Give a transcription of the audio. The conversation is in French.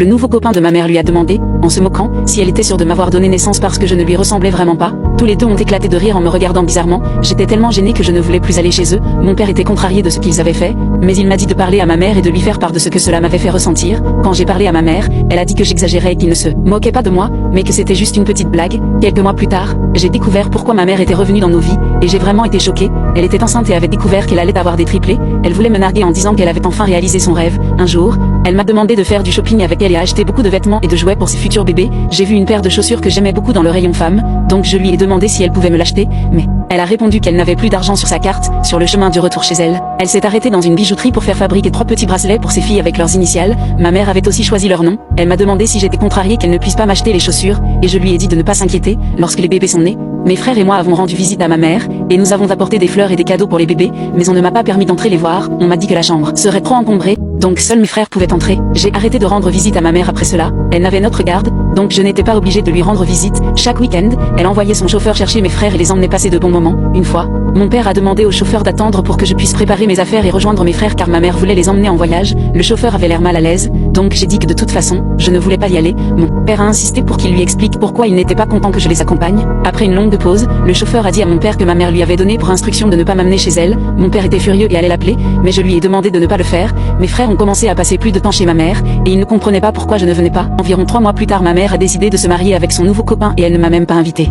Le nouveau copain de ma mère lui a demandé, en se moquant, si elle était sûre de m'avoir donné naissance parce que je ne lui ressemblais vraiment pas. Tous les deux ont éclaté de rire en me regardant bizarrement. J'étais tellement gênée que je ne voulais plus aller chez eux. Mon père était contrarié de ce qu'ils avaient fait, mais il m'a dit de parler à ma mère et de lui faire part de ce que cela m'avait fait ressentir. Quand j'ai parlé à ma mère, elle a dit que j'exagérais et qu'il ne se moquait pas de moi, mais que c'était juste une petite blague. Quelques mois plus tard, j'ai découvert pourquoi ma mère était revenue dans nos vies, et j'ai vraiment été choquée. Elle était enceinte et avait découvert qu'elle allait avoir des triplés. Elle voulait me narguer en disant qu'elle avait enfin réalisé son rêve. Un jour, elle m'a demandé de faire du shopping avec elle et a acheté beaucoup de vêtements et de jouets pour ses futurs bébés. J'ai vu une paire de chaussures que j'aimais beaucoup dans le rayon femmes, donc je lui ai demandé si elle pouvait me l'acheter, mais elle a répondu qu'elle n'avait plus d'argent sur sa carte. Sur le chemin du retour chez elle, elle s'est arrêtée dans une bijouterie pour faire fabriquer 3 petits bracelets pour ses filles avec leurs initiales. Ma mère avait aussi choisi leur nom. Elle m'a demandé si j'étais contrariée qu'elle ne puisse pas m'acheter les chaussures, et je lui ai dit de ne pas s'inquiéter. Lorsque les bébés sont nés, mes frères et moi avons rendu visite à ma mère, et nous avons apporté des fleurs et des cadeaux pour les bébés, mais on ne m'a pas permis d'entrer les voir. On m'a dit que la chambre serait trop encombrée, donc seuls mes frères pouvaient entrer. J'ai arrêté de rendre visite à ma mère après cela. Elle n'avait notre garde, donc je n'étais pas obligée de lui rendre visite. Chaque week-end, elle envoyait son chauffeur chercher mes frères et les emmenait passer de bons moments. Une fois, mon père a demandé au chauffeur d'attendre pour que je puisse préparer mes affaires et rejoindre mes frères car ma mère voulait les emmener en voyage. Le chauffeur avait l'air mal à l'aise, donc j'ai dit que de toute façon, je ne voulais pas y aller. Mon père a insisté pour qu'il lui explique pourquoi il n'était pas content que je les accompagne. Après une longue pause, le chauffeur a dit à mon père que ma mère lui avait donné pour instruction de ne pas m'amener chez elle. Mon père était furieux et allait l'appeler, mais je lui ai demandé de ne pas le faire. Mes frères ont commencé à passer plus de temps chez ma mère, et ils ne comprenaient pas pourquoi je ne venais pas. Environ 3 mois plus tard, ma mère a décidé de se marier avec son nouveau copain et elle ne m'a même pas invitée.